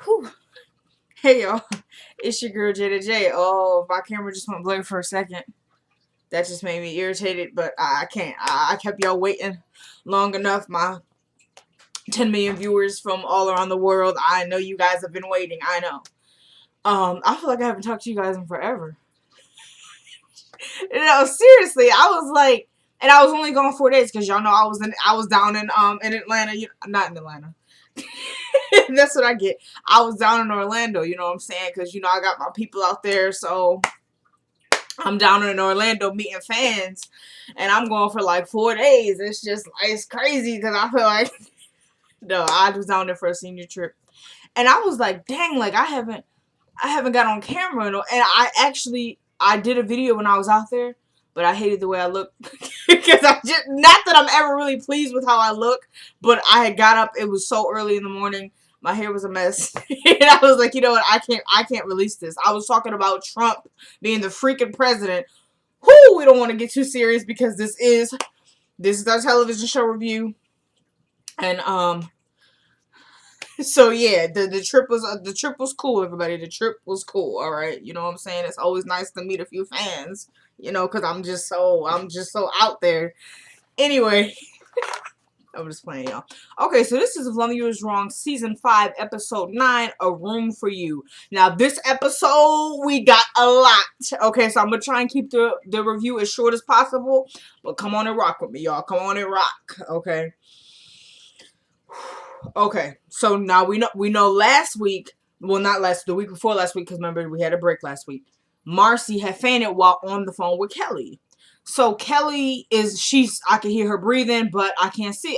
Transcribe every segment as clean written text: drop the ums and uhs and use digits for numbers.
Whew. Hey y'all, it's your girl Jada J. Oh, my camera just went blank for a second. That just made me irritated, but I can't. I kept y'all waiting long enough. My 10 million viewers from all around the world. I know you guys have been waiting. I know. I feel like I haven't talked to you guys in forever. Seriously, I was like, and I was only gone 4 days because y'all know I was down in Atlanta. Not in Atlanta. That's what I get. I was down in Orlando, you know what I'm saying? Because, I got my people out there, so I'm down in Orlando meeting fans, and I'm going for like 4 days. It's crazy because I feel like, no, I was down there for a senior trip. And I was like, dang, like I haven't got on camera, and I did a video when I was out there, but I hated the way I looked because not that I'm ever really pleased with how I look, but I had got up. It was so early in the morning. My hair was a mess, and I was like, you know what? I can't release this. I was talking about Trump being the freaking president. Whoo, we don't want to get too serious because this is our television show review, and so yeah, the trip was cool, everybody. The trip was cool. All right, you know what I'm saying. It's always nice to meet a few fans, because I'm just so out there. Anyway, I'm just playing, y'all. Okay, so this is If Loving You Is Wrong, Season 5, Episode 9, A Room For You. Now, this episode, we got a lot. Okay, so I'm going to try and keep the review as short as possible. But come on and rock with me, y'all. Come on and rock, okay? Okay, so now we know last week, well, not the week before last week, because remember, we had a break last week. Marcy had fainted while on the phone with Kelly. So Kelly I can hear her breathing, but I can't see.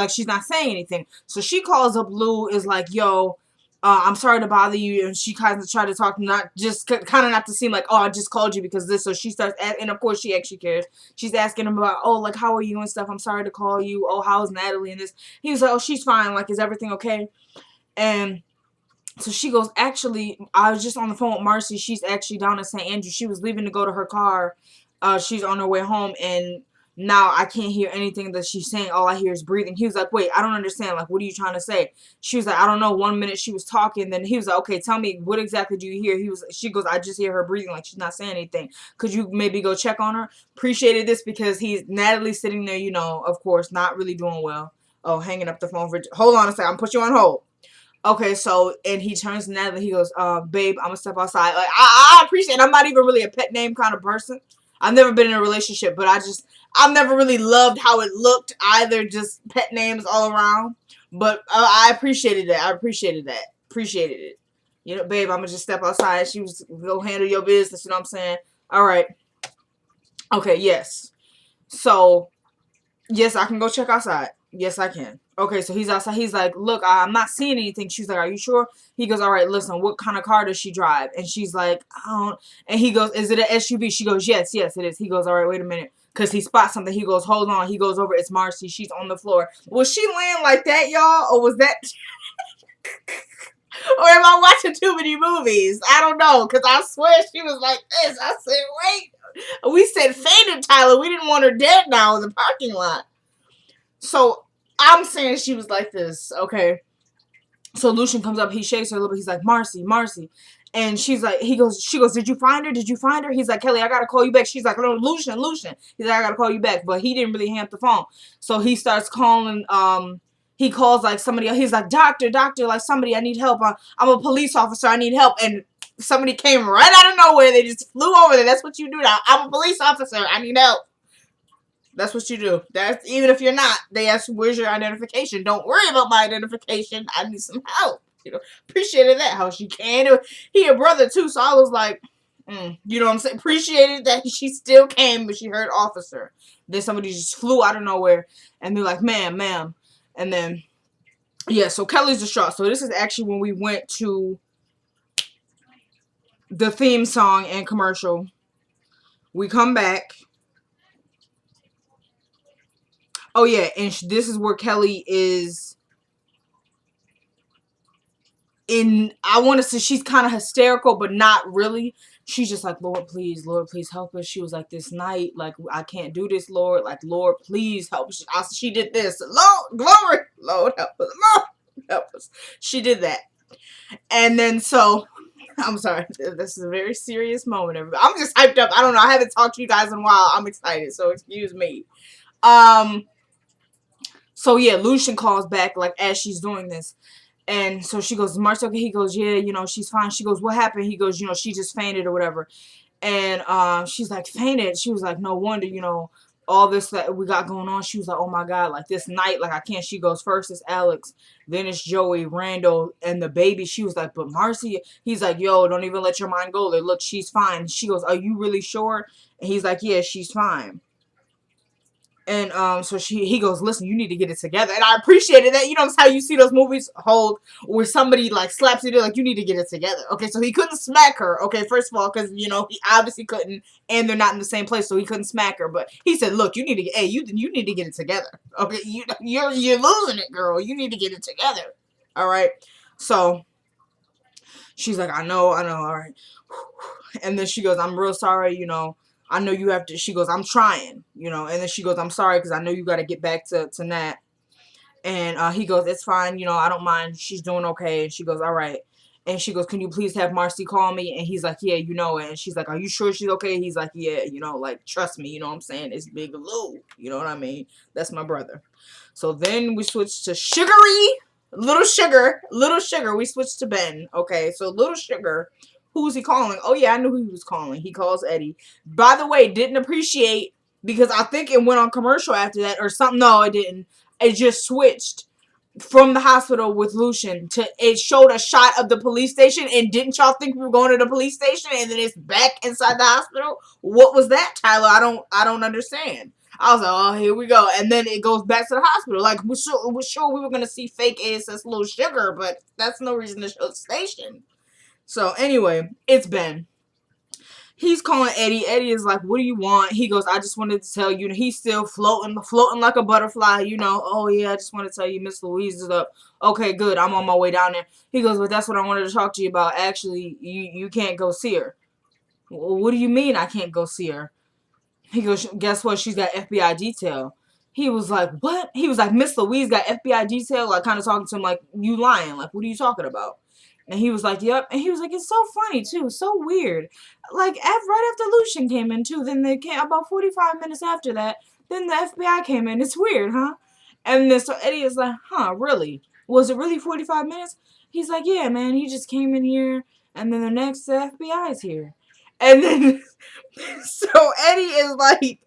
She's not saying anything. So she calls up Lou, is like, yo, I'm sorry to bother you. And she kind of tried to talk, not to seem like, oh, I just called you because this. So she starts, and of course she actually cares. She's asking him about, oh, like, how are you and stuff? I'm sorry to call you. Oh, how's Natalie and this? He was like, oh, she's fine. Like, is everything okay? And so she goes, actually, I was just on the phone with Marcy. She's actually down in St. Andrew. She was leaving to go to her car. She's on her way home, and now I can't hear anything that she's saying. All I hear is breathing. He was like, wait, I don't understand. Like, what are you trying to say? She was like, I don't know. 1 minute she was talking. Then he was like, okay, tell me, what exactly do you hear? She goes, I just hear her breathing. Like, she's not saying anything. Could you maybe go check on her? Appreciated this because Natalie sitting there, of course, not really doing well. Oh, hanging up the phone hold on a second. I'm put you on hold. Okay, so, and he turns to Natalie, he goes, babe, I'm gonna step outside. Like, I appreciate it. I'm not even really a pet name kind of person. I've never been in a relationship, but I've never really loved how it looked either, just pet names all around. But I appreciated that. Appreciated it. Babe, I'm gonna just step outside. She was, go handle your business, you know what I'm saying? All right. Okay, yes. So, yes, I can go check outside. Yes, I can. Okay, so he's outside. He's like, look, I'm not seeing anything. She's like, are you sure? He goes, all right, listen, what kind of car does she drive? And she's like, I don't. And he goes, is it an SUV? She goes, yes, it is. He goes, all right, wait a minute. Because he spots something. He goes, hold on. He goes over. It's Marcy. She's on the floor. Was she laying like that, y'all? Or was that... or am I watching too many movies? I don't know. Because I swear she was like this. I said, wait. We said fainted, Tyler. We didn't want her dead now in the parking lot. So I'm saying she was like this, okay? So Lucian comes up, he shakes her a little bit. He's like, Marcy. And she goes, did you find her? He's like, Kelly, I gotta call you back. She's like, no, Lucian. He's like, I gotta call you back. But he didn't really hang up the phone. So he starts calling, he calls like somebody else. He's like, doctor, like somebody, I need help. I'm a police officer, I need help. And somebody came right out of nowhere. They just flew over there. That's what you do now. I'm a police officer, I need help. That's what you do. That's even if you're not. They ask, where's your identification? Don't worry about my identification. I need some help. Appreciated that. How she can. He a brother too, so I was like, you know what I'm saying? Appreciated that she still came, but she heard officer. Then somebody just flew out of nowhere, and they're like, ma'am. And then, yeah, so Kelly's distraught. So this is actually when we went to the theme song and commercial. We come back. Oh, yeah, and this is where Kelly is in, I want to say she's kind of hysterical, but not really. She's just like, Lord, please help us. She was like, this night, like, I can't do this, Lord. Like, Lord, please help us. She did this. Lord, glory. Lord, help us. Lord, help us. She did that. And then so I'm sorry, this is a very serious moment. Everybody. I'm just hyped up. I don't know. I haven't talked to you guys in a while. I'm excited, so excuse me. Um. So yeah, Lucian calls back like as she's doing this, and so she goes, "Marcy, okay?" He goes, "Yeah, she's fine." She goes, "What happened?" He goes, "She just fainted or whatever." And she's like, "Fainted?" She was like, "No wonder, all this that we got going on." She was like, "Oh my God, like this night, like I can't." She goes, "First it's Alex, then it's Joey, Randall, and the baby." She was like, "But Marcy," he's like, "Yo, don't even let your mind go there. Look, she's fine." She goes, "Are you really sure?" And he's like, "Yeah, she's fine." And so he goes, "Listen, you need to get it together." And I appreciated that. That's how you see those movies hold where somebody like slaps you. They're like, "You need to get it together." Okay, so he couldn't smack her. Okay, first of all, because he obviously couldn't, and they're not in the same place, so he couldn't smack her. But he said, "Look, you need to get, hey, you need to get it together. Okay, you're losing it, girl. You need to get it together. All right." So she's like, I know, all right." And then she goes, "I'm real sorry, I know you have to." She goes, "I'm trying, And then she goes, "I'm sorry because I know you got to get back to Nat." And he goes, "It's fine, I don't mind. She's doing okay." And she goes, "All right." And she goes, "Can you please have Marcy call me?" And he's like, "Yeah, you know it." And she's like, "Are you sure she's okay?" He's like, "Yeah, like, trust me, what I'm saying? It's Big Lou. You know what I mean? That's my brother." So then we switch to Sugary. Little Sugar. We switched to Ben. Okay, so Little Sugar. Who's he calling? Oh, yeah, I knew who he was calling. He calls Eddie. By the way, didn't appreciate, because I think it went on commercial after that or something. No, it didn't. It just switched from the hospital with Lucian to, it showed a shot of the police station, and didn't y'all think we were going to the police station, and then it's back inside the hospital? What was that, Tyler? I don't understand. I was like, oh, here we go. And then it goes back to the hospital. Like, we're sure we were going to see fake ASS Little Sugar, but that's no reason to show the station. So, anyway, it's Ben. He's calling Eddie. Eddie is like, "What do you want?" He goes, "I just wanted to tell you." He's still floating like a butterfly. "Oh, yeah, I just want to tell you Miss Louise is up." "Okay, good. I'm on my way down there." He goes, "But that's what I wanted to talk to you about. Actually, you can't go see her." "Well, what do you mean I can't go see her?" He goes, "Guess what? She's got FBI detail." He was like, "What?" He was like, "Miss Louise got FBI detail?" Like, kind of talking to him like, "You lying. Like, what are you talking about?" And he was like, "Yep." And he was like, "It's so funny, too. So weird. Like, right after Lucian came in, too. Then they came, about 45 minutes after that, then the FBI came in. It's weird, huh?" And then so Eddie is like, "Huh, really? Was it really 45 minutes?" He's like, "Yeah, man. He just came in here, and then the next, the FBI is here." And then so Eddie is like,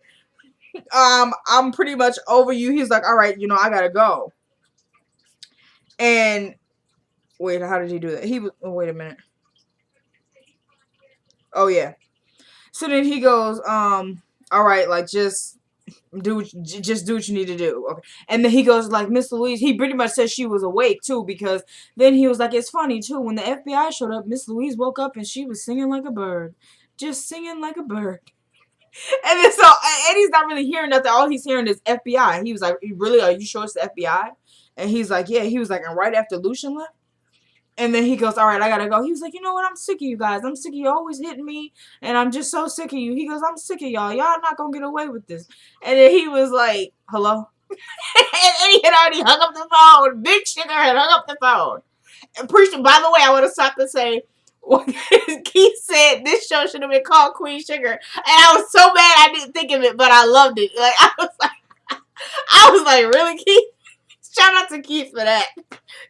"I'm pretty much over you." He's like, "All right, I gotta go." And wait, how did he do that? Wait a minute. Oh yeah. So then he goes, "All right, like just do what you need to do." Okay. And then he goes like, "Miss Louise," he pretty much said she was awake too, because then he was like, "It's funny too. When the FBI showed up, Miss Louise woke up and she was singing like a bird, just singing like a bird." And then so Eddie's not really hearing nothing. All he's hearing is FBI. He was like, "Really? Are you sure it's the FBI?" And he's like, "Yeah." He was like, and right after Lucian left. And then he goes, "All right, I gotta go." He was like, "You know what? I'm sick of you guys. I'm sick of you always hitting me. And I'm just so sick of you." He goes, "I'm sick of y'all. Y'all not gonna get away with this." And then he was like, "Hello?" And Eddie had already hung up the phone. Big Sugar had hung up the phone. And by the way, I want to stop and say, Keith said this show should have been called Queen Sugar. And I was so mad I didn't think of it, but I loved it. Like, I was like, really, Keith? Shout out to Keith for that.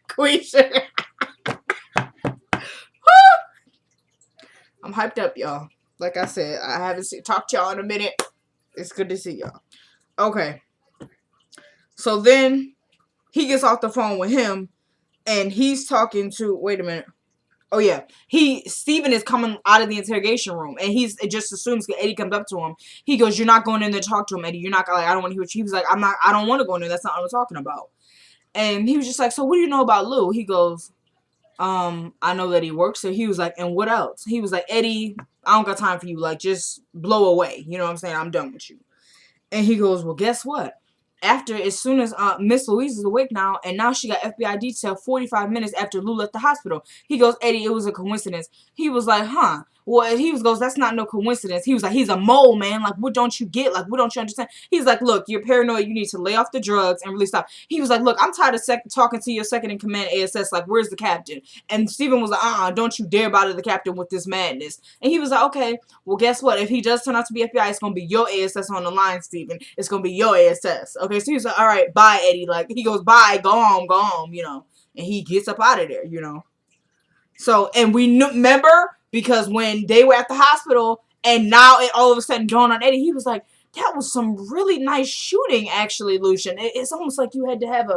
Queen Sugar. I'm hyped up, y'all. Like I said, I haven't talked to y'all in a minute. It's good to see y'all. Okay. So then he gets off the phone with him, and he's talking to, wait a minute. Oh yeah, Steven is coming out of the interrogation room, and it just assumes Eddie comes up to him. He goes, "You're not going in there to talk to him, Eddie. You're not like, I don't want to hear what he was like. I don't want to go in there. That's not what I'm talking about." And he was just like, "So what do you know about Lou?" He goes, "I know that he works there." He was like, "And what else?" He was like, "Eddie, I don't got time for you. Like, just blow away. You know what I'm saying? I'm done with you." And he goes, "Well, guess what? As soon as Miss Louise is awake now, and now she got FBI detail 45 minutes after Lou left the hospital." He goes, "Eddie, it was a coincidence." He was like, "Huh? well, he goes, that's not no coincidence. He was like, he's a mole, man. Like, what don't you get? Like, what don't you understand? He's like, look, you're paranoid. You need to lay off the drugs and really stop. He was like, look, I'm tired of talking to your second in command ASS. Like, where's the captain? And Steven was like, don't you dare bother the captain with this madness. And he was like, okay, well, guess what? If he does turn out to be FBI, it's going to be your ASS on the line, Steven. It's going to be your ASS. Okay, so he was like, all right, bye, Eddie. Like, he goes, bye, go home, you know. And he gets up out of there, you know. So, and we remember, because when they were at the hospital, and now it all of a sudden dawned on Eddie, he was like, that was some really nice shooting, actually, Lucian. It's almost like you had to have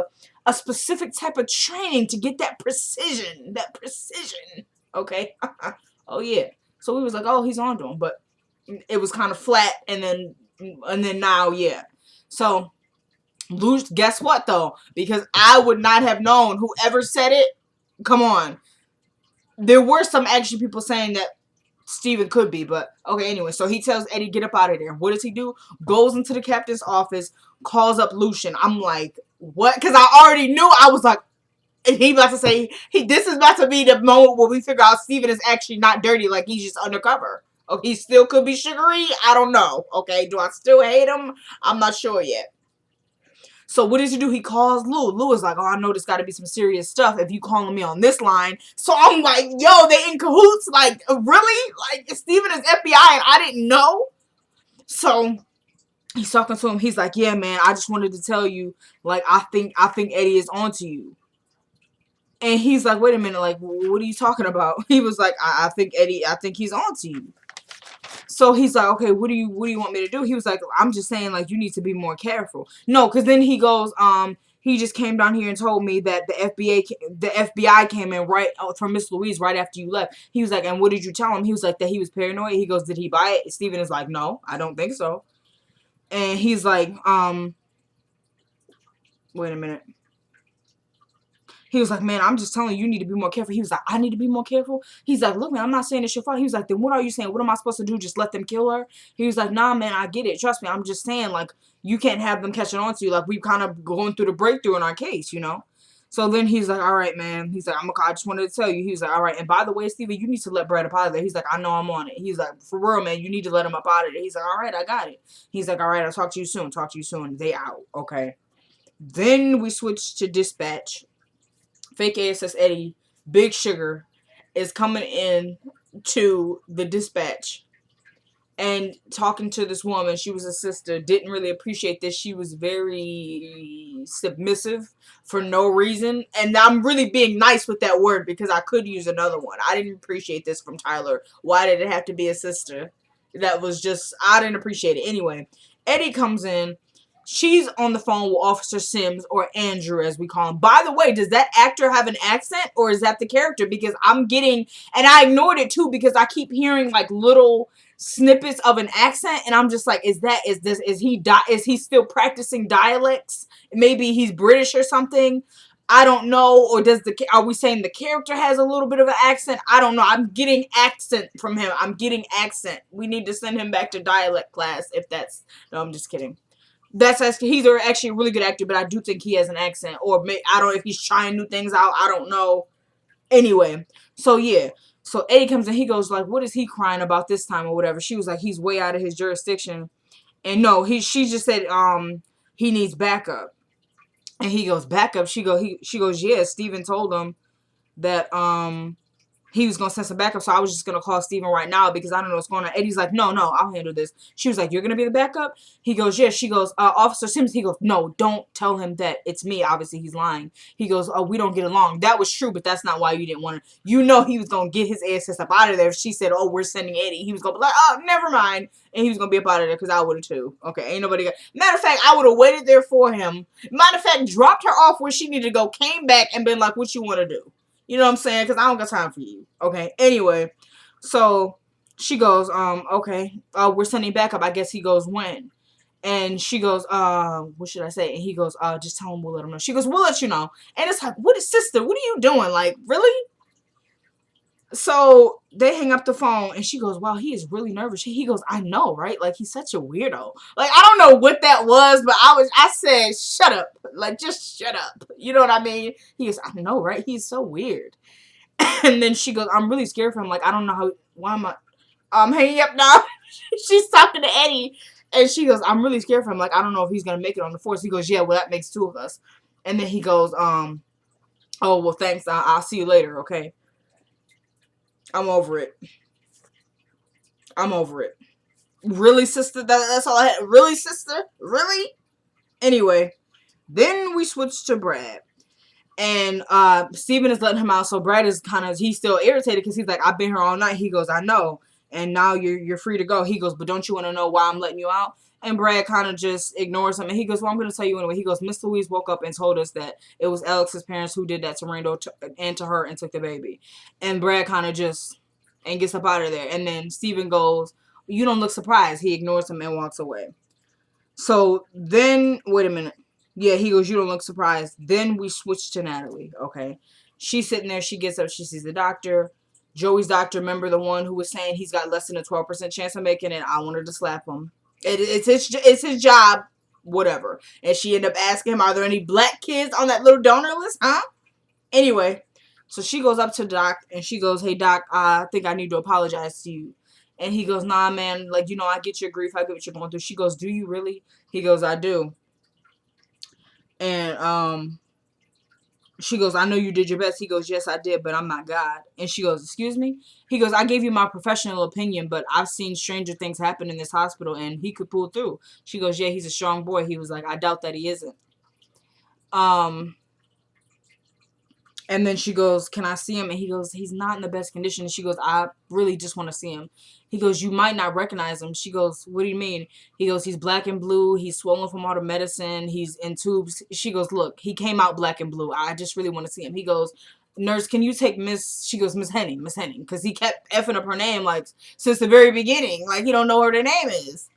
a specific type of training to get that precision. Okay? Oh, yeah. So we was like, oh, he's on to him. But it was kind of flat, and then now, yeah. So, guess what, though? Because I would not have known. Whoever said it, come on. There were some actually people saying that Steven could be, but okay, anyway. So he tells Eddie, get up out of there. What does he do? Goes into the captain's office, calls up Lucian. I'm like, what? Because I already knew. I was like, he about to say, this is about to be the moment where we figure out Steven is actually not dirty, like he's just undercover. Oh, he still could be sugary? I don't know. Okay, do I still hate him? I'm not sure yet. So what does he do? He calls Lou. Lou is like, oh, I know there's got to be some serious stuff if you calling me on this line. So I'm like, yo, they in cahoots? Like, really? Like, Steven is FBI and I didn't know? So he's talking to him. He's like, yeah, man, I just wanted to tell you, like, I think Eddie is onto you. And he's like, wait a minute, like, what are you talking about? He was like, I think he's onto you. So he's like, okay, what do you want me to do? He was like, I'm just saying, like, you need to be more careful. No, because then he goes, he just came down here and told me that the FBI came in right from Miss Louise right after you left. He was like, and what did you tell him? He was like, that he was paranoid. He goes, did he buy it? Steven is like, no, I don't think so. And he's like, wait a minute. He was like, man, I'm just telling you, you need to be more careful. He was like, I need to be more careful? He's like, look, man, I'm not saying it's your fault. He was like, then what are you saying? What am I supposed to do? Just let them kill her? He was like, nah, man, I get it. Trust me. I'm just saying, like, you can't have them catching on to you. Like, we've kind of going through the breakthrough in our case, you know? So then he's like, all right, man. He's like, I just wanted to tell you. He was like, all right. And by the way, Steven, you need to let Brad up out of there. He's like, I know I'm on it. He's like, for real, man, you need to let him up out of there. He's like, all right, I got it. He's like, all right, I'll talk to you soon. Talk to you soon. They out. Okay. Then we switch to dispatch. Fake ASS Eddie, Big Sugar, is coming in to the dispatch and talking to this woman. She was a sister. Didn't really appreciate this. She was very submissive for no reason. And I'm really being nice with that word because I could use another one. I didn't appreciate this from Tyler. Why did it have to be a sister? That was just, I didn't appreciate it. Anyway, Eddie comes in. She's on the phone with Officer Sims, or Andrew as we call him. By the way, does that actor have an accent or is that the character? Because I'm getting, and I ignored it too because I keep hearing like little snippets of an accent and I'm just like, is he still practicing dialects? Maybe he's British or something. I don't know. Or are we saying the character has a little bit of an accent? I don't know. I'm getting accent from him. I'm getting accent. We need to send him back to dialect class if that's, no, I'm just kidding. He's actually a really good actor, but I do think he has an accent. Or I don't know if he's trying new things out. I don't know. Anyway, so yeah. So Eddie comes in. He goes like, what is he crying about this time or whatever? She was like, he's way out of his jurisdiction. And no, she just said he needs backup. And he goes, backup? She goes, yeah, Steven told him that he was going to send some backup, so I was just going to call Steven right now because I don't know what's going on. Eddie's like, no, I'll handle this. She was like, you're going to be the backup? He goes, yeah. She goes, Officer Sims. He goes, no, don't tell him that it's me. Obviously, he's lying. He goes, oh, we don't get along. That was true, but that's not why you didn't want to. You know he was going to get his ass up out of there. If she said, oh, we're sending Eddie, he was going to be like, oh, never mind. And he was going to be up out of there because I would have too. Okay, ain't nobody got. Matter of fact, I would have waited there for him. Matter of fact, dropped her off where she needed to go, came back, and been like, what you want to do? You know what I'm saying? Because I don't got time for you. Okay. Anyway, so she goes, okay, we're sending backup. I guess he goes, when? And she goes, what should I say? And he goes, just tell him we'll let him know. She goes, we'll let you know. And it's like, sister, what are you doing? Like, really? So they hang up the phone and she goes, wow, he is really nervous. He goes, I know, right? Like, he's such a weirdo. Like, I don't know what that was, but I said, shut up. Like, just shut up. You know what I mean? He goes, I know, right? He's so weird. And then she goes, I'm really scared for him. Like, I don't know why am I? hanging up now. She's talking to Eddie, and she goes, I'm really scared for him. Like, I don't know if he's gonna make it on the force. He goes, yeah, well, that makes two of us. And then he goes, oh, well, thanks. I'll see you later, okay? I'm over it. I'm over it. Really, sister? That's all I had? Really, sister? Really? Anyway, then we switched to Brad. And Steven is letting him out, so Brad is he's still irritated because he's like, I've been here all night. He goes, I know. And now you're free to go. He goes, but don't you want to know why I'm letting you out? And Brad kind of just ignores him. And he goes, well, I'm going to tell you anyway. He goes, Miss Louise woke up and told us that it was Alex's parents who did that to Randall and to her and took the baby. And Brad kind of just and gets up out of there. And then Steven goes, you don't look surprised. He ignores him and walks away. So then, wait a minute. Yeah, he goes, you don't look surprised. Then we switch to Natalie, okay? She's sitting there. She gets up. She sees the doctor. Joey's doctor, remember the one who was saying he's got less than a 12% chance of making it? I wanted to slap him. It's his job, whatever. And she ended up asking him, are there any black kids on that little donor list, huh? Anyway, so she goes up to Doc, and she goes, hey, Doc, I think I need to apologize to you. And he goes, nah, man, like, I get your grief. I get what you're going through. She goes, do you really? He goes, I do. And she goes, I know you did your best. He goes, yes, I did, but I'm not God. And she goes, excuse me? He goes, I gave you my professional opinion, but I've seen stranger things happen in this hospital, and he could pull through. She goes, yeah, he's a strong boy. He was like, I doubt that he isn't. And then she goes, can I see him? And he goes, he's not in the best condition. And she goes, I really just want to see him. He goes, you might not recognize him. She goes, what do you mean? He goes, he's black and blue. He's swollen from all the medicine. He's in tubes. She goes, look, he came out black and blue. I just really want to see him. He goes, nurse, can you take she goes, Miss Henning. Because he kept effing up her name, like, since the very beginning. Like, he don't know what her name is.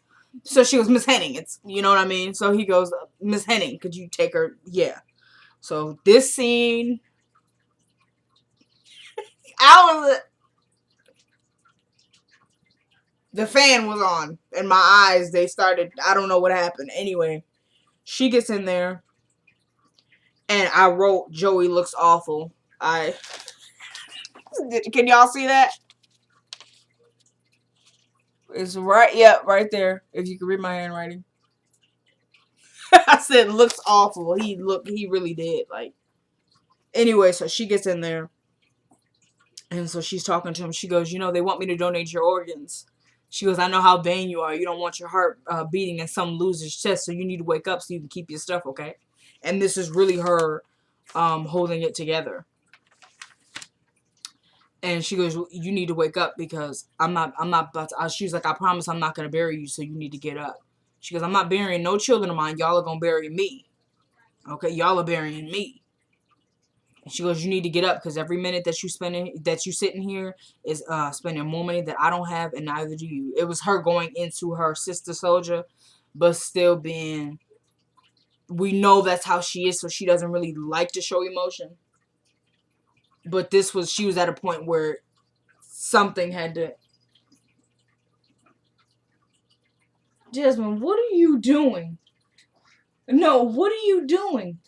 So she goes, Miss Henning. It's, you know what I mean? So he goes, Miss Henning, could you take her? Yeah. So this scene... the fan was on and my eyes, they started, I don't know what happened. Anyway, she gets in there and I wrote, Joey looks awful. Can y'all see that? It's right there. If you can read my handwriting. I said looks awful. He really did. Like, anyway, so she gets in there. And so she's talking to him. She goes, they want me to donate your organs. She goes, I know how vain you are. You don't want your heart beating in some loser's chest, so you need to wake up so you can keep your stuff, okay? And this is really her holding it together. And she goes, you need to wake up because I'm not about to. She's like, I promise I'm not going to bury you, so you need to get up. She goes, I'm not burying no children of mine. Y'all are going to bury me. Okay, y'all are burying me. And she goes, you need to get up because every minute that you sitting here is spending more money that I don't have, and neither do you. It was her going into her sister soldier, but still being, we know that's how she is, so she doesn't really like to show emotion. But she was at a point where something had to. Jasmine, what are you doing? No, what are you doing?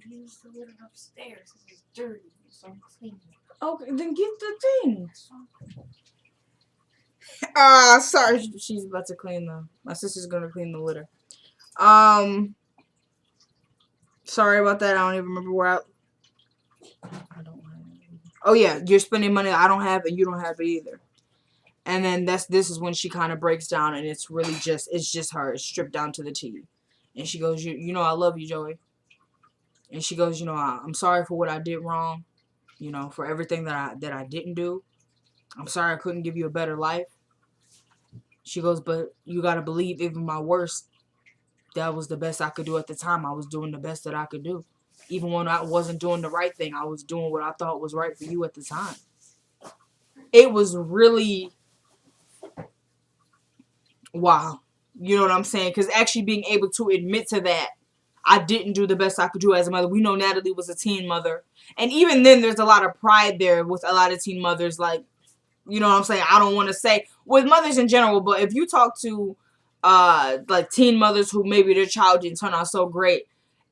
Use the litter upstairs. It's dirty, so I'm cleaning. Okay, then get the thing. Sorry, she's about to clean my sister's gonna clean the litter. Sorry about that. I don't even remember where I don't have it. Oh yeah, you're spending money I don't have and you don't have it either. And then this is when she kind of breaks down and it's really just her. It's stripped down to the T. And she goes, you know I love you, Joey. And she goes, I'm sorry for what I did wrong. For everything that I didn't do. I'm sorry I couldn't give you a better life. She goes, but you got to believe even my worst, that was the best I could do at the time. I was doing the best that I could do. Even when I wasn't doing the right thing, I was doing what I thought was right for you at the time. It was really, wow. You know what I'm saying? Because actually being able to admit to that, I didn't do the best I could do as a mother. We know Natalie was a teen mother. And even then, there's a lot of pride there with a lot of teen mothers. Like, you know what I'm saying? I don't want to say with mothers in general, but if you talk to like teen mothers who maybe their child didn't turn out so great,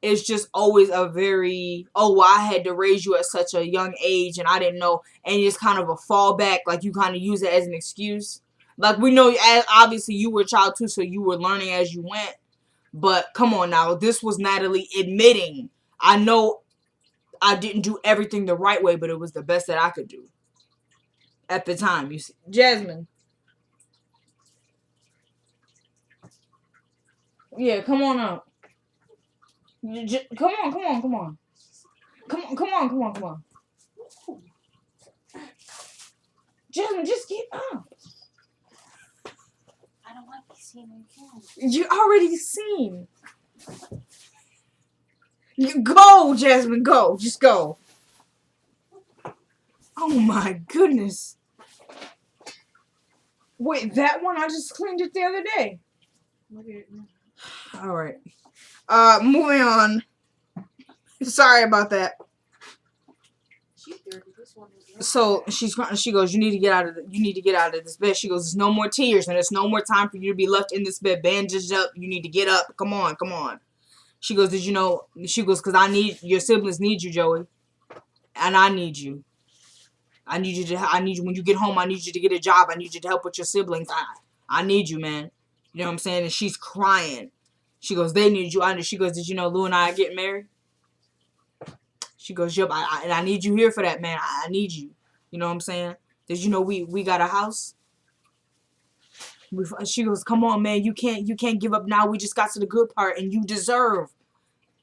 it's just always a very, oh, well, I had to raise you at such a young age and I didn't know. And it's kind of a fallback. Like, you kind of use it as an excuse. Like, we know, obviously, you were a child too, so you were learning as you went. But come on now. This was Natalie admitting, I know I didn't do everything the right way, but it was the best that I could do at the time. You see, Jasmine. Yeah, come on up. Come on, come on, come on. Come on, come on, come on, come on. Jasmine, just get up. I don't want to be seen on camera. You already seen. You go, Jasmine, go. Just go. Oh my goodness. Wait, that one? I just cleaned it the other day. Alright. Moving on. Sorry about that. So she goes, you need to get out of this bed. She goes, there's no more tears and there's no more time for you to be left in this bed bandaged up. You need to get up. Come on, come on. She goes, did you know? She goes, because your siblings need you, Joey. And I need you. I need you when you get home, I need you to get a job. I need you to help with your siblings. I need you, man. You know what I'm saying? And she's crying. She goes, they need you. She goes, did you know Lou and I are getting married? She goes, yup, and I need you here for that, man. I need you. You know what I'm saying? Did you know we got a house? She goes, come on, man. You can't give up now. We just got to the good part, and you deserve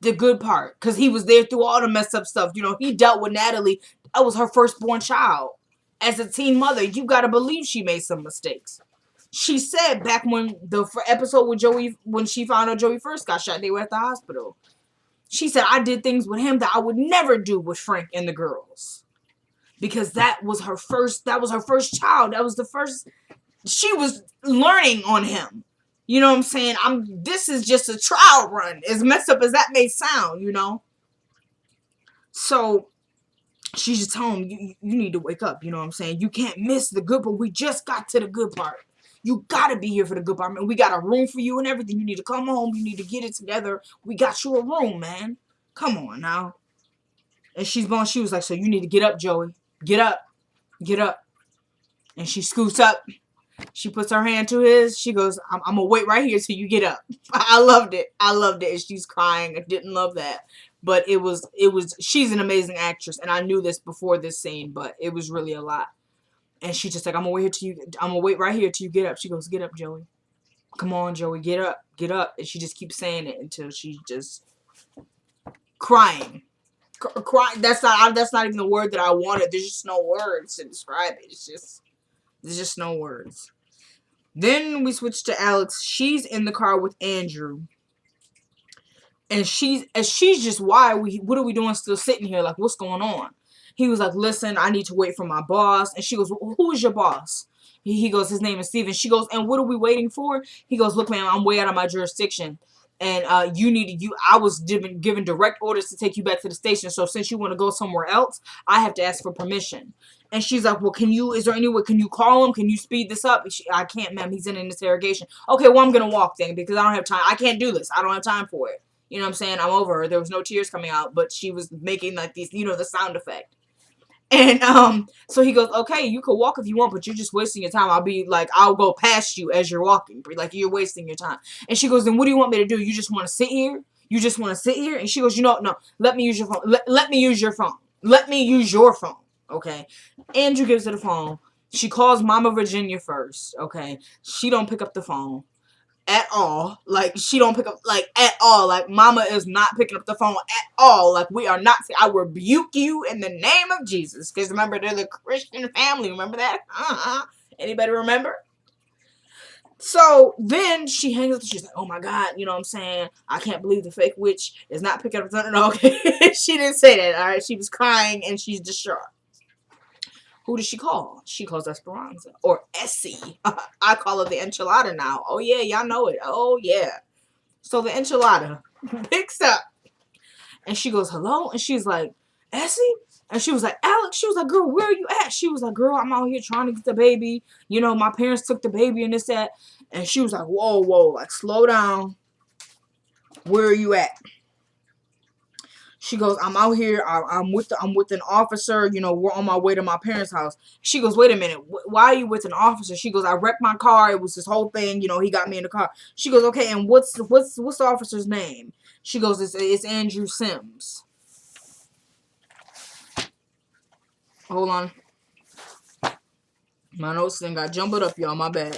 the good part. Because he was there through all the messed up stuff. You know, he dealt with Natalie. That was her firstborn child. As a teen mother, you got to believe she made some mistakes. She said back when the episode with Joey, when she found out Joey first got shot, they were at the hospital. She said, I did things with him that I would never do with Frank and the girls. Because that was her first child. That was the first, she was learning on him. You know what I'm saying? This is just a trial run. As messed up as that may sound, you know? So, she's just telling him, you need to wake up. You know what I'm saying? You can't miss the good part. We just got to the good part. You gotta be here for the good part, man. We got a room for you and everything. You need to come home. You need to get it together. We got you a room, man. Come on now. And she was like, so you need to get up, Joey. Get up. Get up. And she scoots up. She puts her hand to his. She goes, I'm going to wait right here till you get up. I loved it. I loved it. And she's crying. I didn't love that. But she's an amazing actress. And I knew this before this scene, but it was really a lot. And she's just like, I'm going to wait right here till you get up. She goes, get up, Joey. Come on, Joey, get up. Get up. And she just keeps saying it until she's just crying. Crying. That's not even the word that I wanted. There's just no words to describe it. There's just no words. Then we switch to Alex. She's in the car with Andrew. And she's just, what are we doing still sitting here? Like, what's going on? He was like, listen, I need to wait for my boss. And she goes, well, who is your boss? He goes, his name is Steven. She goes, and what are we waiting for? He goes, look, man, I'm way out of my jurisdiction. And I was given direct orders to take you back to the station. So since you want to go somewhere else, I have to ask for permission. And she's like, well, can you call him? Can you speed this up? I can't, ma'am. He's in an interrogation. Okay, well, I'm going to walk then because I don't have time. I can't do this. I don't have time for it. You know what I'm saying? I'm over her. There was no tears coming out, but she was making like these, the sound effect. And so he goes, okay, you can walk if you want, but you're just wasting your time. I'll go past you as you're walking. Like, you're wasting your time. And she goes, then what do you want me to do? You just want to sit here? You just want to sit here? And she goes, no, let me use your phone. Let me use your phone. Let me use your phone. Okay. Andrew gives her the phone. She calls Mama Virginia first. Okay. She don't pick up the phone at all. Like, she don't pick up, like, at all. Like, Mama is not picking up the phone at all. Like, we are not, I rebuke you in the name of Jesus. Because remember, they're the Christian family. Remember that? Anybody remember? So, then she hangs up. She's like, oh my God, you know what I'm saying? I can't believe the fake witch is not picking up the phone. No, okay. She didn't say that, all right? She was crying and she's distraught. Who does she call? She calls Esperanza. Or Essie. I call her the enchilada now. Oh, yeah, y'all know it. Oh, yeah. So the enchilada picks up. And she goes, hello? And she's like, Essie? And she was like, Alex. She was like, girl, where are you at? She was like, girl, I'm out here trying to get the baby. You know, my parents took the baby and this, that. And she was like, whoa, like, slow down. Where are you at? She goes, I'm out here. I'm with an officer. You know, we're on my way to my parents' house. She goes, wait a minute. Why are you with an officer? She goes, I wrecked my car. It was this whole thing. You know, he got me in the car. She goes, okay, and what's the officer's name? She goes, it's Andrew Sims. Hold on. My notes thing got jumbled up, y'all. My bad.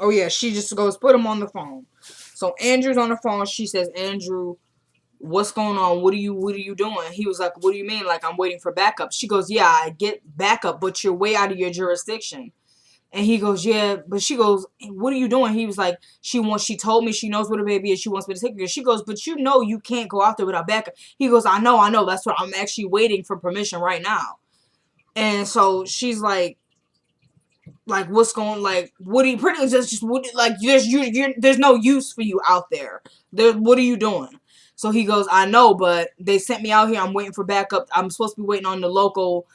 Oh yeah, she just goes, put him on the phone. So Andrew's on the phone. She says, Andrew, what's going on? What are you doing? He was like, what do you mean? Like, I'm waiting for backup. She goes, yeah, I get backup, but you're way out of your jurisdiction. And he goes, yeah, but she goes, what are you doing? He was like, she told me she knows what a baby is. She wants me to take her. She goes, but you know you can't go out there without backup. He goes, I know. That's what I'm actually waiting for permission right now. And so she's like what's going, like what do you pretty much just what, like there's no use for you out there. What are you doing? So he goes, I know, but they sent me out here. I'm waiting for backup. I'm supposed to be waiting on the local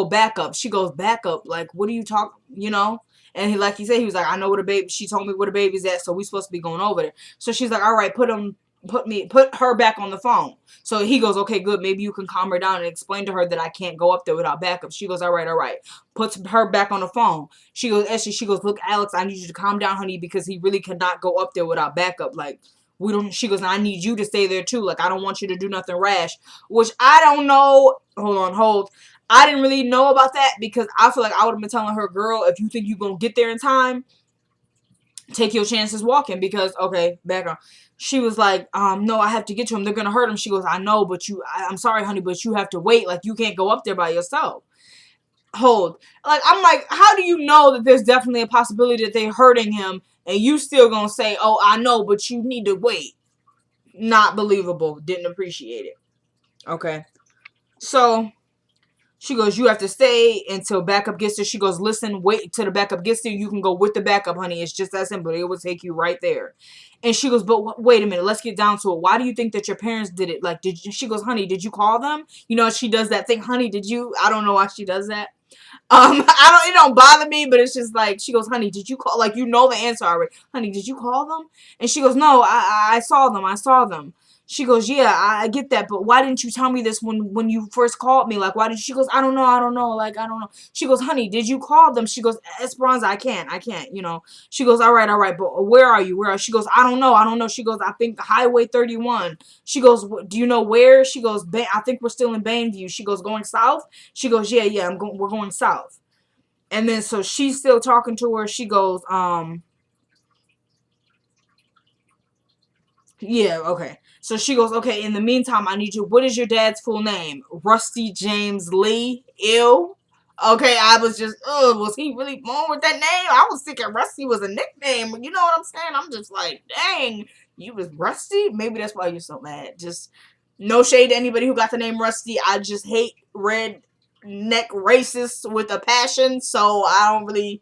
backup. She goes, backup? Like, what are you talking, you know? And he, like he said, he was like, I know what a baby, she told me where the baby's at, so we supposed to be going over there. So she's like, all right, put her back on the phone. So he goes, okay, good. Maybe you can calm her down and explain to her that I can't go up there without backup. She goes, all right. Puts her back on the phone. She goes, look, Alex, I need you to calm down, honey, because he really cannot go up there without backup. Like, we don't, she goes, I need you to stay there too. Like, I don't want you to do nothing rash, which I don't know. Hold. I didn't really know about that because I feel like I would have been telling her, girl, if you think you're going to get there in time, take your chances walking because, okay, background. She was like, no, I have to get to him. They're going to hurt him. She goes, I know, but I'm sorry, honey, but you have to wait. Like, you can't go up there by yourself. Hold. Like, I'm like, how do you know that there's definitely a possibility that they're hurting him and you still going to say, oh, I know, but you need to wait? Not believable. Didn't appreciate it. Okay. So she goes, you have to stay until backup gets there. She goes, listen, wait till the backup gets there. You can go with the backup, honey. It's just that simple. It will take you right there. And she goes, but wait a minute. Let's get down to it. Why do you think that your parents did it? Like, she goes, honey, did you call them? You know, she does that thing. Honey, did you? I don't know why she does that. It don't bother me, but it's just like, she goes, honey, did you call? Like, you know the answer already. Honey, did you call them? And she goes, no, I saw them. She goes, yeah, I get that, but why didn't you tell me this when you first called me? Like, why did she goes, I don't know. Like, I don't know. She goes, honey, did you call them? She goes, Esperanza, I can't, you know. She goes, all right, but where are you? She goes, I don't know. She goes, I think Highway 31. She goes, do you know where? She goes, I think we're still in Bainview. She goes, going south? She goes, yeah, we're going south. And then, so she's still talking to her. She goes, yeah, okay. So she goes, okay, in the meantime, I need you. What is your dad's full name? Rusty James Lee. Ew. Okay, I was just, was he really born with that name? I was thinking Rusty was a nickname. You know what I'm saying? I'm just like, dang, you was Rusty? Maybe that's why you're so mad. Just no shade to anybody who got the name Rusty. I just hate redneck racists with a passion, so I don't really,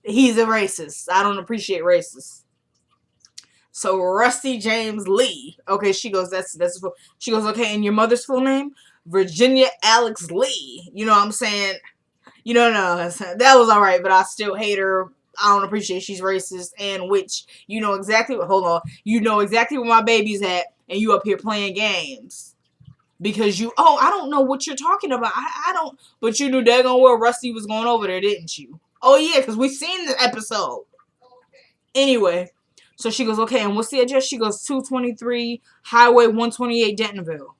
he's a racist. I don't appreciate racists. So Rusty James Lee. Okay, she goes, that's she goes, okay, and your mother's full name? Virginia Alex Lee. You know what I'm saying? You know, no, that was alright, but I still hate her. I don't appreciate she's racist, and which, you know exactly what, hold on, you know exactly where my baby's at, and you up here playing games. Because I don't know what you're talking about. I don't, but you knew daggone well Rusty was going over there, didn't you? Oh yeah, because we seen the episode. Anyway, so she goes, okay, and what's the address? She goes, 223 Highway 128, Dentonville.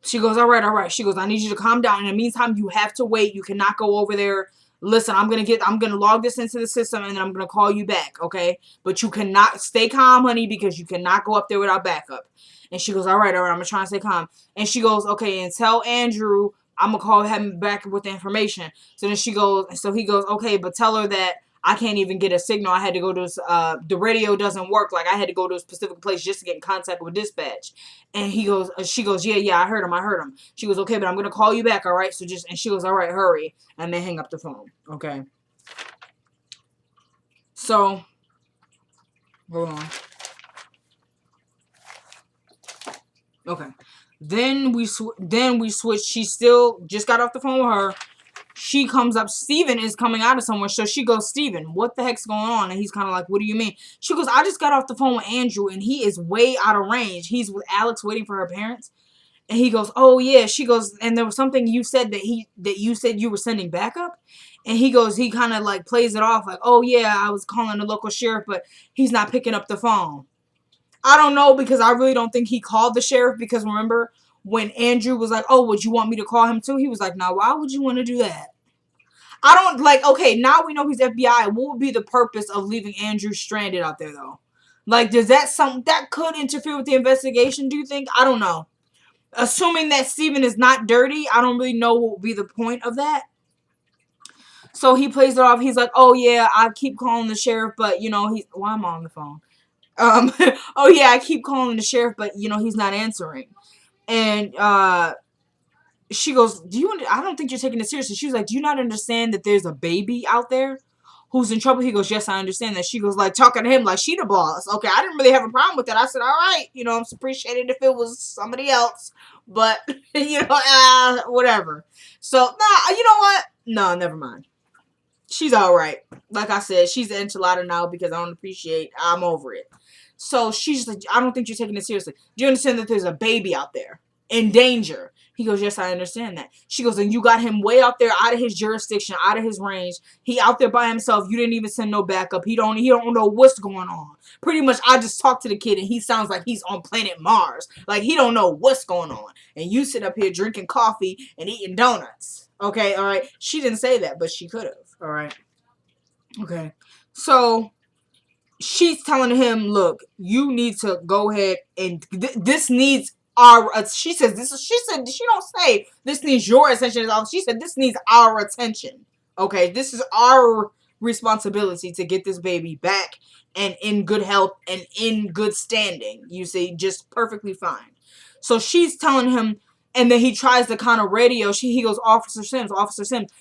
She goes, all right. She goes, I need you to calm down. In the meantime, you have to wait. You cannot go over there. Listen, I'm gonna log this into the system and then I'm gonna call you back, okay? But you cannot stay calm, honey, because you cannot go up there without backup. And she goes, all right, I'm gonna try and stay calm. And she goes, okay, and tell Andrew I'm gonna call him back with the information. So then he goes, okay, but tell her that I can't even get a signal. I had to go to the radio doesn't work. Like, I had to go to a specific place just to get in contact with dispatch. And she goes, yeah, I heard him. She goes, okay, but I'm going to call you back. All right. And she goes, all right, hurry. And then hang up the phone. Okay. So, hold on. Okay. Then we switched. She still just got off the phone with her. She comes up, Steven is coming out of somewhere, so she goes, Steven, what the heck's going on? And he's kind of like, what do you mean? She goes, I just got off the phone with Andrew, and he is way out of range. He's with Alex waiting for her parents. And he goes, oh yeah. She goes, and there was something you said that you said you were sending backup. And he goes, he kind of like plays it off like, oh yeah, I was calling the local sheriff, but he's not picking up the phone. I don't know, because I really don't think he called the sheriff, because remember when Andrew was like, oh, would you want me to call him too? He was like, now why would you want to do that? I don't like, okay, now we know he's FBI. What would be the purpose of leaving Andrew stranded out there though? Like, does that something that could interfere with the investigation, do you think? I don't know. Assuming that Steven is not dirty, I don't really know what would be the point of that. So he plays it off. He's like, oh yeah, I keep calling the sheriff, but why am I on the phone? Oh yeah, I keep calling the sheriff, but he's not answering. And she goes, I don't think you're taking it seriously. She was like, do you not understand that there's a baby out there who's in trouble? He goes, yes, I understand that. She goes, like, talking to him like she the boss. Okay, I didn't really have a problem with that. I said, all right, I'm appreciated if it was somebody else, but whatever. So you know what? No, never mind. She's all right. Like I said, she's an enchilada now because I'm over it. So she's like, I don't think you're taking it seriously. Do you understand that there's a baby out there in danger? He goes, yes, I understand that. She goes, and you got him way out there, out of his jurisdiction, out of his range. He out there by himself. You didn't even send no backup. He don't know what's going on. Pretty much, I just talked to the kid, and he sounds like he's on planet Mars. Like, he don't know what's going on. And you sit up here drinking coffee and eating donuts. Okay, all right? She didn't say that, but she could have. All right? Okay. So she's telling him, look, you need to go ahead and this needs our, she said, she don't say this needs your attention. She said this needs our attention. Okay, this is our responsibility to get this baby back and in good health and in good standing. You see, just perfectly fine. So she's telling him, and then he tries to kind of radio. He goes, Officer Sims.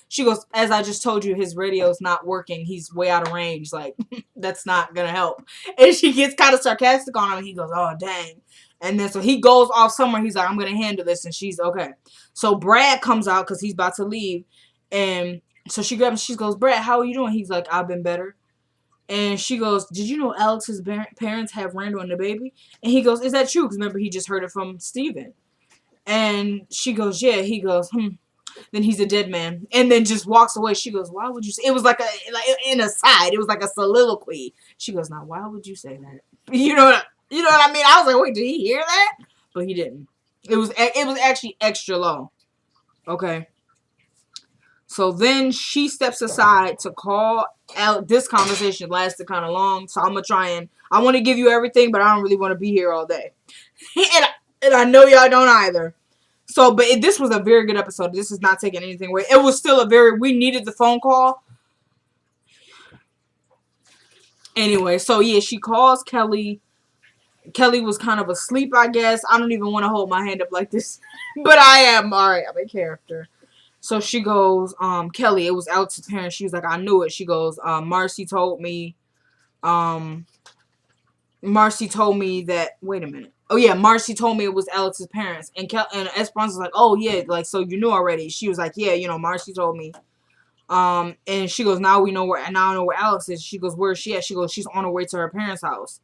She goes, as I just told you, his radio's not working. He's way out of range. Like, that's not going to help. And she gets kind of sarcastic on him. And he goes, oh, dang. And then so he goes off somewhere. He's like, I'm going to handle this. And she's okay. So Brad comes out because he's about to leave. And so she grabs him. She goes, Brad, how are you doing? He's like, I've been better. And she goes, did you know Alex's parents have Randall and the baby? And he goes, is that true? Because remember, he just heard it from Steven. And she goes, yeah. He goes, Then he's a dead man. And then just walks away. She goes, why would you say? It was like an aside. It was like a soliloquy. She goes, now, why would you say that? You know what I mean? I was like, wait, did he hear that? But he didn't. It was actually extra low. Okay. So then she steps aside to call out. This conversation lasted kind of long. So I'm going to try and, I want to give you everything, but I don't really want to be here all day. And I know y'all don't either. So, but this was a very good episode. This is not taking anything away. It was still we needed the phone call. Anyway, so yeah, she calls Kelly. Kelly was kind of asleep, I guess. I don't even want to hold my hand up like this. But I am. All right, I'm a character. So she goes, Kelly, it was Alex's parents. She was like, I knew it. She goes, Marcy told me that, wait a minute. Oh yeah, Marcy told me it was Alex's parents. And Esperanza was like, oh yeah, like, so you knew already. She was like, yeah, Marcy told me. And she goes, now I know where Alex is. She goes, where is she at? She goes, she's on her way to her parents' house.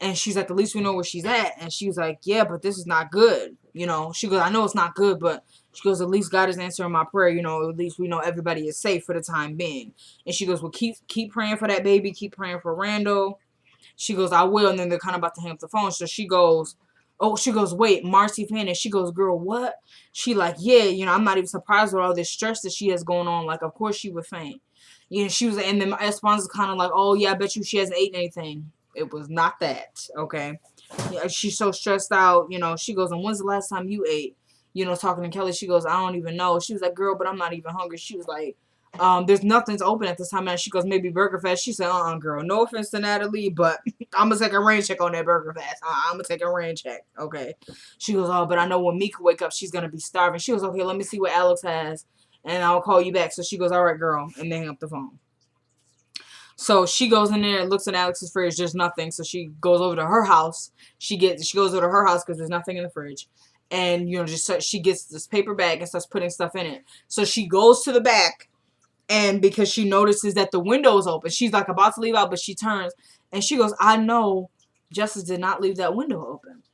And she's like, at least we know where she's at. And she was like, yeah, but this is not good. She goes, I know it's not good, but she goes, at least God is answering my prayer. At least we know everybody is safe for the time being. And she goes, well, keep praying for that baby. Keep praying for Randall. She goes, I will. And then they're kind of about to hang up the phone. So she goes, wait, Marcy fainted. She goes, girl, what? She like, yeah, I'm not even surprised with all this stress that she has going on. Like, of course she would faint. She was, and then Esperanza's kind of like, oh, yeah, I bet you she hasn't eaten anything. It was not that, okay? Yeah, she's so stressed out, She goes, and when's the last time you ate? Talking to Kelly, she goes, I don't even know. She was like, girl, but I'm not even hungry. She was like, there's nothing's open at this time. And she goes, maybe Burger Fest. She said, girl, no offense to Natalie, but I'm going to take a rain check on that Burger Fest. I'm going to take a rain check, okay? She goes, oh, but I know when Mika wake up, she's going to be starving. She goes, okay, let me see what Alex has, and I'll call you back. So she goes, all right, girl, and they hang up the phone. So she goes in there and looks in Alex's fridge. There's nothing. So she goes over to her house. She goes over to her house because there's nothing in the fridge. And, just so she gets this paper bag and starts putting stuff in it. So she goes to the back, and because she notices that the window is open, she's like about to leave out, but she turns and she goes, I know Justice did not leave that window open.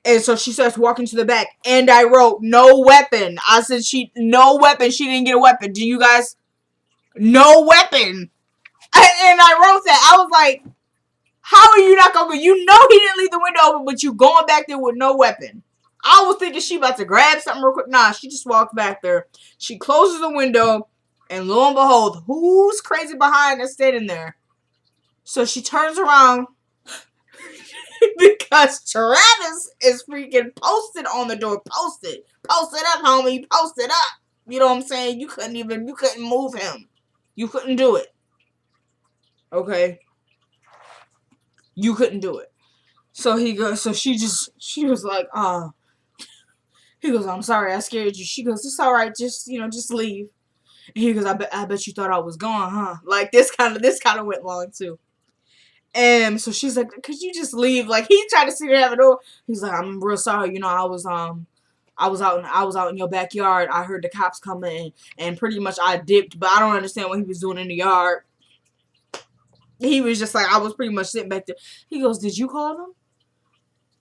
And so she starts walking to the back, and I wrote, no weapon. I said, no weapon. She didn't get a weapon. Do you guys? No weapon. And I wrote that. I was like, how are you not going to go? You know he didn't leave the window open, but you going back there with no weapon. I was thinking she about to grab something real quick. Nah, she just walked back there. She closes the window, and lo and behold, who's crazy behind us standing there? So she turns around because Travis is freaking posted on the door. Posted. Posted up, homie. Posted up. You know what I'm saying? You couldn't move him. You couldn't do it. Okay? You couldn't do it. So he goes, she was like, he goes, I'm sorry, I scared you. She goes, it's alright, just leave. And he goes, I bet you thought I was gone, huh? Like, this kind of went long, too. And so she's like, could you just leave? Like, he tried to see her have a door. He's like, I'm real sorry, I was out in your backyard. I heard the cops coming, and pretty much I dipped, but I don't understand what he was doing in the yard. He was just like, I was pretty much sitting back there. He goes, did you call them?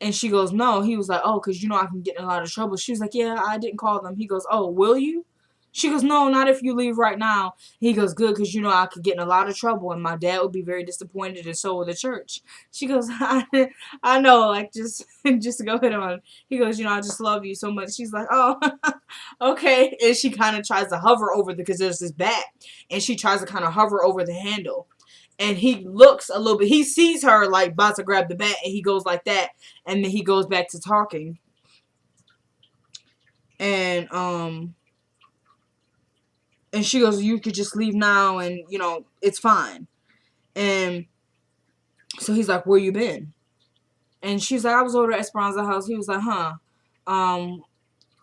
And she goes, no. He was like, oh, because I can get in a lot of trouble. She was like, yeah, I didn't call them. He goes, oh, will you? She goes, no, not if you leave right now. He goes, good, because I could get in a lot of trouble, and my dad would be very disappointed, and so would the church. She goes, I know, like, just go ahead on. He goes, I just love you so much. She's like, oh, okay. And she kind of tries to hover over because there's this bat, and she tries to kind of hover over the handle. And he looks a little bit, he sees her, like, about to grab the bat, and he goes like that, and then he goes back to talking. And she goes, you could just leave now, and, it's fine. And so he's like, where you been? And she's like, I was over at Esperanza's house. He was like, huh?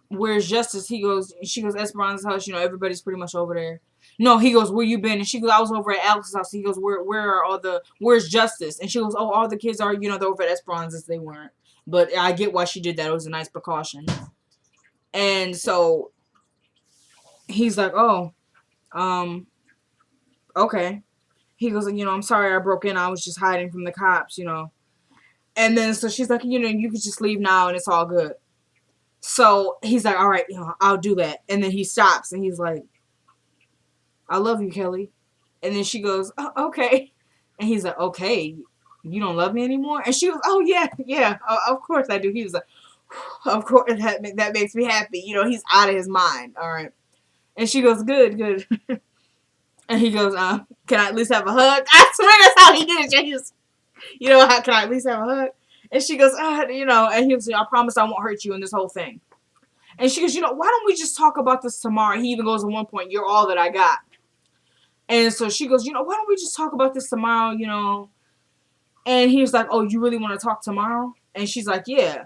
Where's Justice? She goes, Esperanza's house, everybody's pretty much over there. No, he goes, where you been? And she goes, I was over at Alex's house. He goes, where's Justice? And she goes, oh, all the kids are, they're over at Esperanza's. They weren't. But I get why she did that. It was a nice precaution. And so he's like, oh, okay. He goes, I'm sorry I broke in. I was just hiding from the cops, And then so she's like, you could just leave now and it's all good. So he's like, all right, I'll do that. And then he stops and he's like, I love you, Kelly. And then she goes, oh, okay. And he's like, okay, you don't love me anymore? And she goes, oh, yeah, of course I do. He was like, of course, that makes me happy. He's out of his mind. All right. And she goes, good. And he goes, can I at least have a hug? I swear that's how he did it, James. Can I at least have a hug? And she goes, and he was like, I promise I won't hurt you in this whole thing. And she goes, why don't we just talk about this tomorrow? He even goes at one point, you're all that I got. And so she goes, why don't we just talk about this tomorrow, And he was like, oh, you really want to talk tomorrow? And she's like, yeah.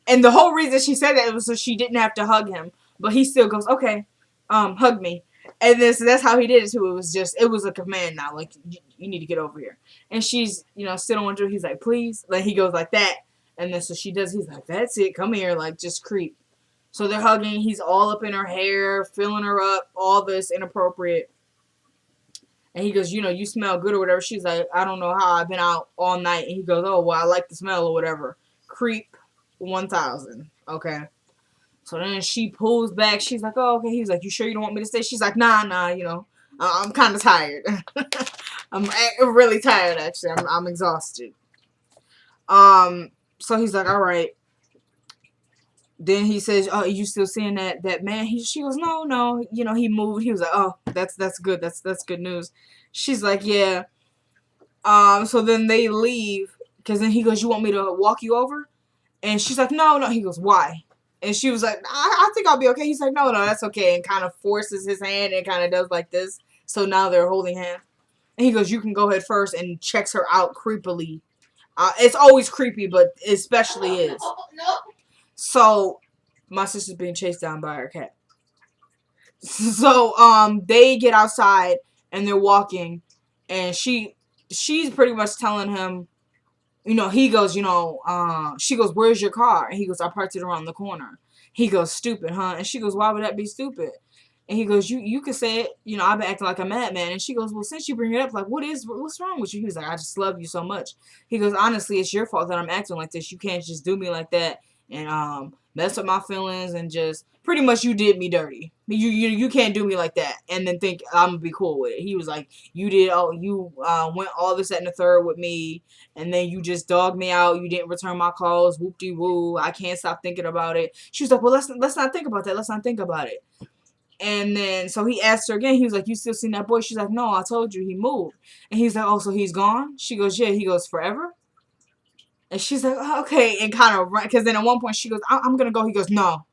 And the whole reason she said that was so she didn't have to hug him. But he still goes, okay, hug me. And then so that's how he did it too. It was a command now. Like, you need to get over here. And she's, still on her. He's like, please. Like, he goes like that. And then so she does. He's like, that's it. Come here. Like, just creep. So they're hugging. He's all up in her hair, filling her up. All this inappropriate. And he goes, you smell good or whatever. She's like, I don't know how. I've been out all night. And he goes, oh, well, I like the smell or whatever. Creep 1000. Okay. So then she pulls back. She's like, oh, okay. He's like, you sure you don't want me to stay? She's like, nah, I'm kind of tired. I'm really tired, actually. I'm exhausted. So he's like, all right. Then he says, oh, you still seeing that man? She goes, no. He moved. He was like, oh, that's good. That's good news. She's like, yeah. So then they leave. Because then he goes, you want me to walk you over? And she's like, no. He goes, why? And she was like, I think I'll be okay. He's like, no, that's okay. And kind of forces his hand and kind of does like this. So now they're holding hands. And he goes, you can go ahead first, and checks her out creepily. It's always creepy, but especially is. No. So my sister's being chased down by her cat. So they get outside and they're walking, and she's pretty much telling him, he goes, she goes, where's your car? And he goes, I parked it around the corner. He goes, stupid, huh? And she goes, why would that be stupid? And he goes, you could say it, I've been acting like a madman. And she goes, well, since you bring it up, like, what's wrong with you? He was like, I just love you so much. He goes, honestly, it's your fault that I'm acting like this. You can't just do me like that and mess up my feelings and just pretty much you did me dirty. You can't do me like that and then think I'm gonna be cool with it. He was like, you went all this, that, and the third with me, and then you just dogged me out. You didn't return my calls. Whoop de woo. I can't stop thinking about it. She was like, well, let's not think about that. Let's not think about it. And then, so he asked her again. He was like, you still seen that boy? She's like, no, I told you he moved. And he's like, oh, so he's gone? She goes, yeah. He goes, forever? And she's like, oh, okay. And kind of, because then at one point she goes, I'm going to go. He goes, no.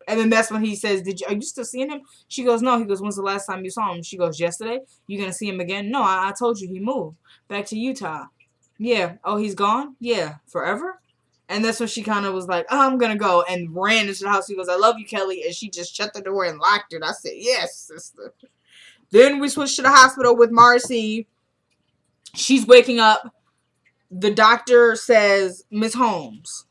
And then that's when he says, are you still seeing him? She goes, no. He goes, when's the last time you saw him? She goes, yesterday. You going to see him again? No, I told you he moved back to Utah. Yeah. Oh, he's gone? Yeah. Forever? And that's when she kind of was like, oh, I'm going to go. And ran into the house. He goes, I love you, Kelly. And she just shut the door and locked it. I said, yes, sister. Then we switched to the hospital with Marcy. She's waking up. The doctor says, Miss Holmes,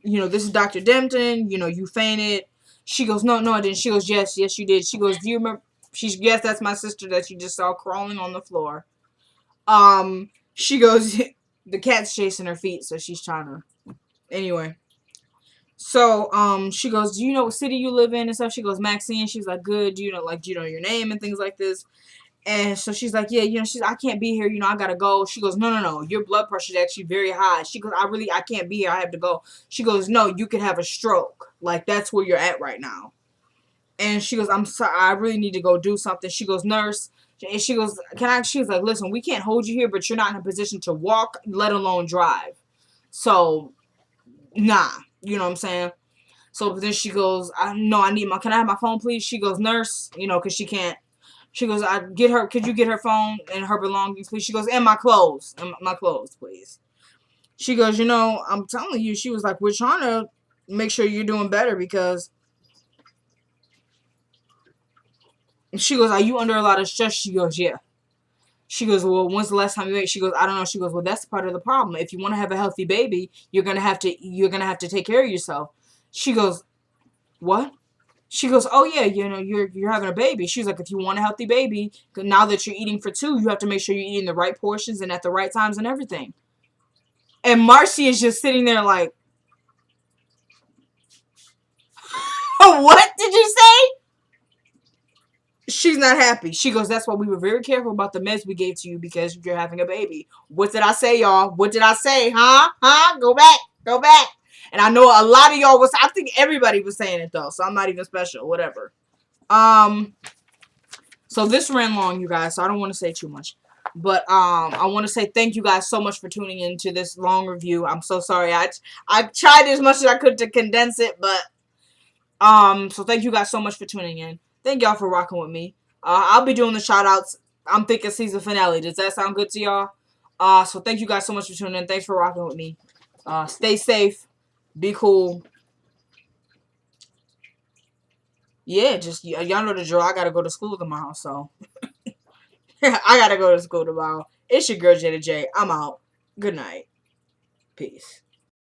this is Dr. Dempton. You fainted. She goes, no, I didn't. She goes, yes, you did. She goes, do you remember? Yes, that's my sister that you just saw crawling on the floor. She goes, the cat's chasing her feet, so she's trying to. Anyway. So, she goes, do you know what city you live in and stuff? She goes, Maxine. She's like, good. Do you know your name and things like this? And so she's like, yeah, I can't be here. I gotta go. She goes, no. Your blood pressure is actually very high. She goes, I can't be here. I have to go. She goes, no, you could have a stroke. Like, that's where you're at right now. And she goes, I'm sorry. I really need to go do something. She goes, nurse. And she goes, she was like, listen, we can't hold you here, but you're not in a position to walk, let alone drive. So, nah. You know what I'm saying? So then she goes, can I have my phone, please? She goes, nurse, because she can't. She goes, could you get her phone and her belongings, please? She goes, and my clothes, please. She goes, I'm telling you, she was like, we're trying to make sure you're doing better because she goes, are you under a lot of stress? She goes, yeah. She goes, well, when's the last time you ate? She goes, I don't know. She goes, well, that's part of the problem. If you want to have a healthy baby, you're gonna have to take care of yourself. She goes, what? She goes, oh yeah, you're having a baby. She's like, if you want a healthy baby, now that you're eating for two, you have to make sure you're eating the right portions and at the right times and everything. And Marcy is just sitting there like, what did you say? She's not happy. She goes, that's why we were very careful about the meds we gave to you because you're having a baby. What did I say, y'all? What did I say? Huh? Go back. And I know a lot of y'all I think everybody was saying it though, so I'm not even special, whatever. So this ran long, you guys, so I don't want to say too much. But I want to say thank you guys so much for tuning in to this long review. I'm so sorry. I tried as much as I could to condense it, but so thank you guys so much for tuning in. Thank y'all for rocking with me. I'll be doing the shout outs. I'm thinking season finale. Does that sound good to y'all? So thank you guys so much for tuning in. Thanks for rocking with me. Stay safe. Be cool. Yeah, just y'all know the drill. I gotta go to school tomorrow, so I gotta go to school tomorrow. It's your girl Jada J. I'm out. Good night. Peace.